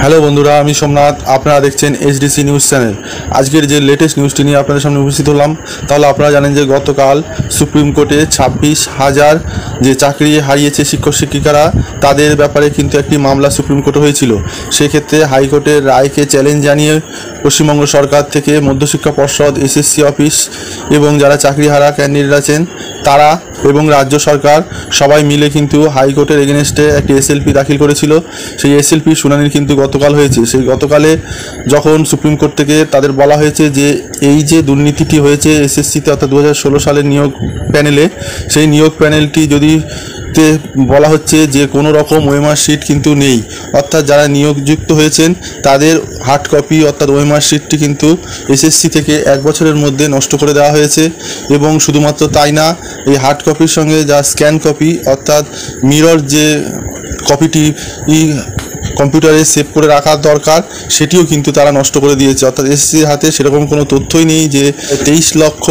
Hello বন্ধুরা, আমি সোমনাথ। আপনারা দেখছেন এইচডিসি নিউজ চ্যানেল। আজকের যে লেটেস্ট নিউজটি নিয়ে আপনাদের সামনে উপস্থিত হলাম, তাহলে আপনারা জানেন যে গতকাল সুপ্রিম কোর্টে 26,000 যে চাকরি হারিয়েছে শিক্ষক শিক্ষিকারা, তাদের ব্যাপারে কিন্তু একটি মামলা সুপ্রিম কোর্টে হয়েছিল। সেক্ষেত্রে হাইকোর্টের রায়কে চ্যালেঞ্জ জানিয়ে পশ্চিমবঙ্গ সরকার থেকে মধ্যশিক্ষা পর্ষদ, এসএসসি অফিস এবং যারা চাকরিহারা ক্যান্ডিডেট আছেন তারা এবং রাজ্য সরকার সবাই মিলে কিন্তু হাইকোর্টের এগেনস্টে একটি এসএলপি দাখিল করেছিল। সেই এসএলপি শুনানি কিন্তু গতকাল হয়েছে। সেই গতকালে যখন সুপ্রিম কোর্ট থেকে তাদের বলা হয়েছে যে এই যে দুর্নীতিটি হয়েছে এসএসসিতে অর্থাৎ 2016 সালের নিয়োগ প্যানেলে, সেই নিয়োগ প্যানেলটি যদি বলা হচ্ছে যে কোনো রকম ওএমআর শিট কিন্তু নেই, অর্থাৎ যারা নিয়োগযুক্ত হয়েছেন তাদের হার্ড কপি অর্থাৎ ওএমআর শিটটি কিন্তু এসএসসি থেকে 1 বছরের মধ্যে নষ্ট করে দেওয়া হয়েছে। এবং শুধুমাত্র তাই না, এই হার্ড কপির সঙ্গে যা স্ক্যান কপি অর্থাৎ মিরর যে কপিটি কম্পিউটারে সেভ করে রাখা দরকার, সেটিও কিন্তু তারা নষ্ট করে দিয়েছে। অর্থাৎ এসএসসির হাতে সেরকম কোনো তথ্যই নেই যে 23 লক্ষ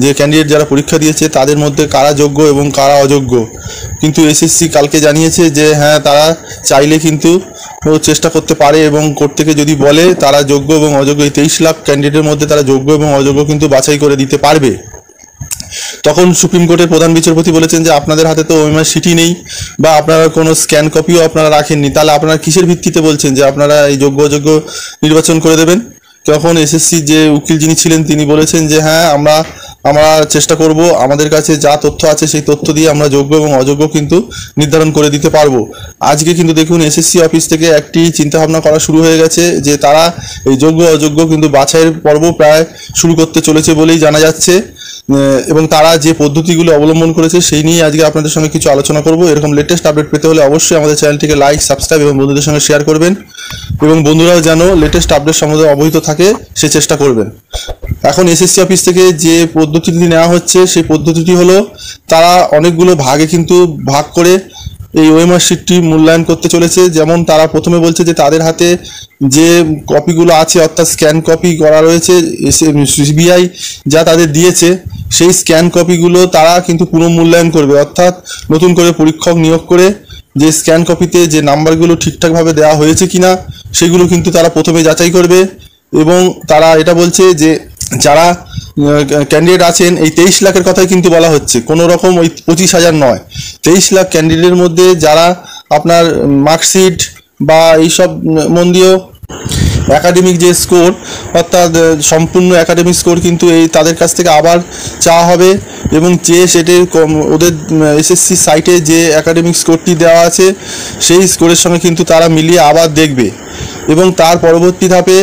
যে ক্যান্ডিডেট যারা পরীক্ষা দিয়েছে তাদের মধ্যে কারা যোগ্য এবং কারা অযোগ্য। কিন্তু এসএসসি কালকে জানিয়েছে যে হ্যাঁ, তারা চাইলে কিন্তু চেষ্টা করতে পারে এবং কোর্ট থেকে যদি বলে তারা যোগ্য এবং অযোগ্য, এই 23 লাখ ক্যান্ডিডেটের মধ্যে তারা যোগ্য এবং অযোগ্য কিন্তু বাছাই করে দিতে পারবে। তখন সুপ্রিম কোর্টের প্রধান বিচারপতি বলেছেন যে আপনাদের হাতে তো ওএমআর শিটই নেই বা আপনারা কোনো স্ক্যান কপিও আপনারা রাখেননি, তাহলে আপনারা কিসের ভিত্তিতে বলছেন যে আপনারা এই যোগ্য অযোগ্য নির্বাচন করে দেবেন? তখন এসএসসি যে উকিল যিনি ছিলেন তিনি বলেছেন যে হ্যাঁ, আমরা চেষ্টা করব, আমাদের কাছে যা তথ্য আছে সেই তথ্য দিয়ে আমরা যোগ্য এবং অযোগ্য কিন্তু নির্ধারণ করে দিতে পারবো। আজকে কিন্তু দেখুন এসএসসি অফিস থেকে একটি চিন্তাভাবনা করা শুরু হয়ে গেছে যে তারা এই যোগ্য অযোগ্য কিন্তু বাছাইয়ের পর্ব প্রায় শুরু করতে চলেছে বলেই জানা যাচ্ছে। এবং তারা যে পদ্ধতিগুলো অবলম্বন করেছে সেই নিয়ে আজকে আপনাদের সঙ্গে কিছু আলোচনা করব। এরকম লেটেস্ট আপডেট পেতে হলে অবশ্যই আমাদের চ্যানেলটিকে লাইক, সাবস্ক্রাইব এবং বন্ধুদের সঙ্গে শেয়ার করবেন এবং বন্ধুরাও যেন লেটেস্ট আপডেট সম্বন্ধে অবহিত থাকে সে চেষ্টা করবেন। এখন এসএসসি অফিস থেকে যে পদ্ধতিটি নেওয়া হচ্ছে সেই পদ্ধতিটি হলো তারা অনেকগুলো ভাগে কিন্তু ভাগ করে এই ওএমআর শিটটি মূল্যায়ন করতে চলেছে। যেমন তারা প্রথমে বলছে যে তাদের হাতে যে কপিগুলো আছে অর্থাৎ স্ক্যান কপি করা রয়েছে, সিবিআই যা তাদের দিয়েছে সেই স্ক্যান কপিগুলো তারা কিন্তু পুনঃমূল্যায়ন করবে, অর্থাৎ নতুন করে পরীক্ষক নিয়োগ করে যে স্ক্যান কপিতে যে নাম্বারগুলো ঠিকঠাকভাবে দেওয়া হয়েছে কিনা সেগুলো কিন্তু তারা প্রথমে যাচাই করবে। এবং তারা এটা বলছে যে যারা ক্যান্ডিডেট আছেন এই 23 লাখের কথাই কিন্তু বলা হচ্ছে, কোনো রকম ওই 25,000 নয়। 23 লাখ ক্যান্ডিডেটের মধ্যে যারা আপনার মার্কশিট বা এইসব মন্দিও একাডেমিক যে স্কোর অর্থাৎ সম্পূর্ণ একাডেমিক স্কোর কিন্তু এই তাদের কাছ থেকে আবার চাওয়া হবে এবং চেয়ে সেটির ওদের এসএসসি সাইটে যে একাডেমিক স্কোরটি দেওয়া আছে সেই স্কোরের সঙ্গে কিন্তু তারা মিলিয়ে আবার দেখবে। এবং তার পরবর্তী ধাপে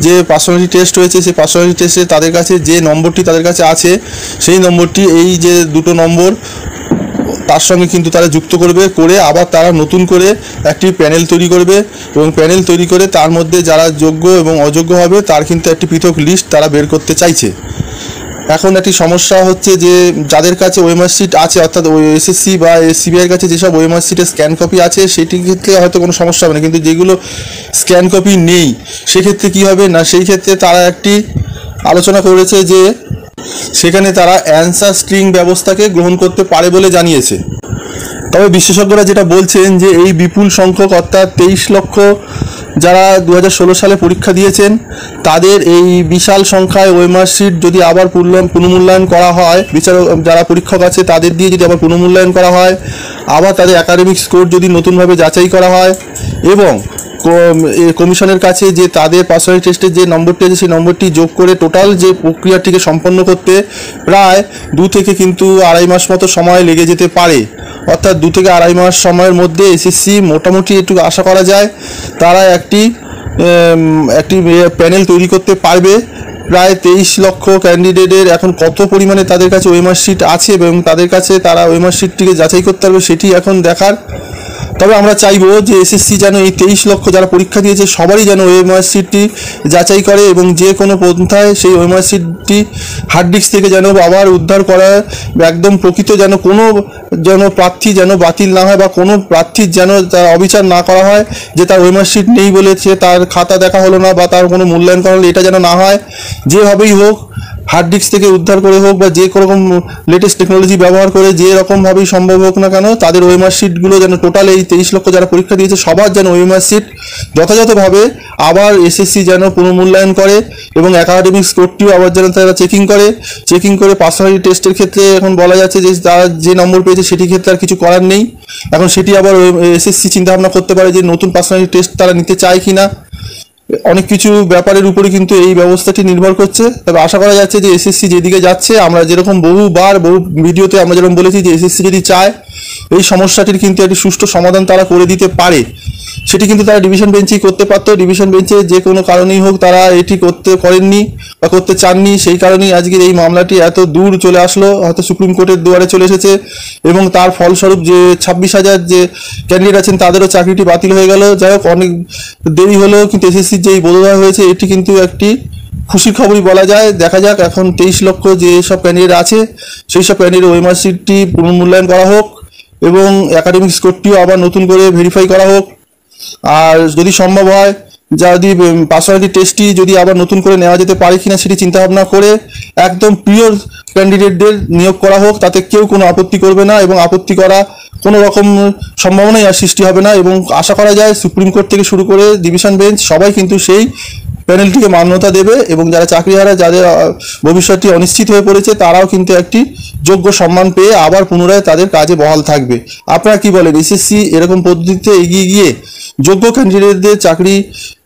যে পার্সোনালিটি টেস্ট হয়েছে সেই পার্সোনালিটি টেস্টে তাদের কাছে যে নম্বরটি তাদের কাছে আছে সেই নম্বরটি এই যে দুটো নম্বর তার সঙ্গে কিন্তু তারা যুক্ত করে আবার তারা নতুন করে একটি প্যানেল তৈরি করবে এবং প্যানেল তৈরি করে তার মধ্যে যারা যোগ্য এবং অযোগ্য হবে তার কিন্তু একটি পৃথক লিস্ট তারা বের করতে চাইছে। এখন একটি সমস্যা হচ্ছে যে যাদের কাছে ওএমআর শিট আছে অর্থাৎ ওই এসএসসি বা সিবিআইয়ের কাছে যেসব ওএমআর শিটের স্ক্যান কপি আছে সেটির ক্ষেত্রে হয়তো কোনো সমস্যা হবে না, কিন্তু যেগুলো স্ক্যান কপি নেই সেক্ষেত্রে কী হবে না, সেই ক্ষেত্রে তারা একটি আলোচনা করেছে যে সেখানে তারা অ্যান্সার স্ট্রিং ব্যবস্থাকে গ্রহণ করতে পারে বলে জানিয়েছে। তবে বিশেষজ্ঞরা যেটা বলছেন যে এই বিপুল সংখ্যক অর্থাৎ 23 লক্ষ যারা 2016 সালে পরীক্ষা দিয়েছেন তাদের এই বিশাল সংখ্যায় ওএমআর শিট যদি আবার পুনর্মূল্যায়ন করা হয়, যারা পরীক্ষক আছে তাদের দিয়ে যদি আবার পুনর্মূল্যায়ন করা হয়, আবার তাদের একাডেমিক স্কোর যদি নতুনভাবে যাচাই করা হয় এবং কমিশনের কাছে যে তাদের পার্সোনালিটি টেস্টের যে নম্বরটি আছে সেই নম্বরটি যোগ করে টোটাল যে প্রক্রিয়াটিকে সম্পন্ন করতে প্রায় 2 থেকে কিন্তু 2.5 মাস মতো সময় লেগে যেতে পারে। অর্থাৎ 2 থেকে 2.5 মাস সময়ের মধ্যে এসএসসি মোটামুটি একটু আশা করা যায় তারা একটি প্যানেল তৈরি করতে পারবে। প্রায় 23 লক্ষ ক্যান্ডিডেটের এখন কত পরিমাণে তাদের কাছে ওএমআর শিট আছে এবং তাদের কাছে তারা ওএমআর শিটটিকে যাচাই করতে পারবে সেটি এখন দেখার। তবে আমরা চাইবো যে এসএসসি যেন এই 23 লক্ষ যারা পরীক্ষা দিয়েছে সবারই যেন ওএমআর শিটটি যাচাই করে এবং যে কোনো পন্থায় সেই ওএমআর শিটটি হার্ড ডিস্ক থেকে যেন আবার উদ্ধার করা একদম প্রকৃত যেন প্রার্থী যেন বাতিল না হয় বা কোনো প্রার্থীর যেন তার অবিচার না করা হয় যে তার ওএমআর শিট নেই বলেছে তার খাতা দেখা হলো না বা তার কোনো মূল্যায়ন করা হলো, এটা যেন না হয়। যেভাবেই হোক হার্ড ডিস্ক থেকে উদ্ধার করে হোক বা যে কোনো রকম লেটেস্ট টেকনোলজি ব্যবহার করে যে রকমভাবেই সম্ভব হোক না কেন তাদের ওএমআর শিটগুলো যেন টোটাল এই এই 23 লক্ষ যারা পরীক্ষা দিয়েছে সবার যেন ওএমআর সিট যথাযথভাবে আবার এসএসসি যেন পুনর্মূল্যায়ন করে এবং একাডেমিক স্কোরটিও আবার যেন তারা চেকিং করে পার্সোনালিটি টেস্টের ক্ষেত্রে এখন বলা যাচ্ছে যে তারা যে নম্বর পেয়েছে সেটির ক্ষেত্রে আর কিছু করার নেই। এখন সেটি আবার এসএসসি চিন্তাভাবনা করতে পারে যে নতুন পার্সোনালিটি টেস্ট তারা নিতে চায় কিনা। অনেক কিছু ব্যাপারের উপরে কিন্তু এই ব্যবস্থাটি নির্ভর করছে। তবে আশা করা যাচ্ছে যে এসএসসি যেদিকে যাচ্ছে, আমরা যেরকম বহু ভিডিওতে আমরা যেরকম বলেছি যে এসএসসি যদি চায় এই সমস্যাটির কিন্তু একটি সুষ্ঠু সমাধান তারা করে দিতে পারে। সেটি কিন্তু তারা ডিভিশন বেঞ্চেই করতে পারতো। ডিভিশন বেঞ্চে যে কোনো কারণেই হোক তারা এটি করেননি বা করতে চাননি। সেই কারণেই আজকের এই মামলাটি এত দূর চলে আসলো, হয়তো সুপ্রিম কোর্টের দুয়ারে চলে এসেছে এবং তার ফলস্বরূপ যে 26,000 যে ক্যান্ডিডেট আছেন তাদেরও চাকরিটি বাতিল হয়ে গেল। যাই হোক, অনেক দেরি হলো, কিন্তু এসএসসির যে এই বোধোদয় হয়েছে এটি কিন্তু একটি খুশির খবরই বলা যায়। দেখা যাক এখন 23 লক্ষ যে সব ক্যান্ডিডেট আছে সেই সব ক্যান্ডিডেট ওএমআর সিটটি পুনর্মূল্যায়ন করা হোক এবং একাডেমিক স্কোরটিও আবার নতুন করে ভেরিফাই করা হোক। আর যদি সম্ভব হয় যদি পার্সোনালিটি টেস্টটি যদি আবার নতুন করে নেওয়া যেতে পারে কিনা সেটি চিন্তাভাবনা করে একদম পিওর ক্যান্ডিডেটদের নিয়োগ করা হোক, তাতে কেউ কোনো আপত্তি করবে না এবং আপত্তি করা কোনো রকম সম্ভাবনাই আর সৃষ্টি হবে না। এবং আশা করা যায় সুপ্রিম কোর্ট থেকে শুরু করে ডিভিশন বেঞ্চ সবাই কিন্তু সেই প্যানেলটিকে মান্যতা দেবে এবং যারা চাকরিহারা, যাদের ভবিষ্যৎটি অনিশ্চিত হয়ে পড়েছে, তারাও কিন্তু একটি যোগ্য সম্মান পেয়ে আবার পুনরায় তাদের কাজে বহাল থাকবে। আপনারা কি বলেন, এসএসসি এরকম পদ্ধতিতে এগিয়ে গিয়ে যোগ্য ক্যান্ডিডেটদের চাকরি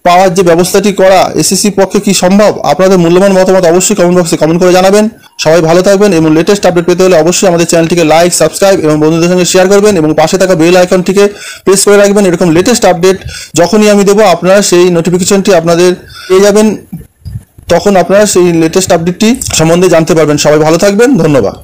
পাওয়ার যে ব্যবস্থাটি করা এসএসসির পক্ষে কি সম্ভব? আপনাদের মূল্যবান মতামত অবশ্যই কমেন্ট বক্সে কমেন্ট করে জানাবেন। সবাই ভালো থাকবেন এবং লেটেস্ট আপডেট পেতে হলে অবশ্যই আমাদের চ্যানেলটিকে লাইক, সাবস্ক্রাইব এবং বন্ধুদের সঙ্গে শেয়ার করবেন এবং পাশে থাকা বেল আইকনটিকে প্রেস করে রাখবেন। এরকম লেটেস্ট আপডেট যখনই আমি দেবো আপনারা সেই নোটিফিকেশনটি আপনাদের পেয়ে যাবেন, তখন আপনারা সেই লেটেস্ট আপডেটটি সম্বন্ধে জানতে পারবেন। সবাই ভালো থাকবেন, ধন্যবাদ।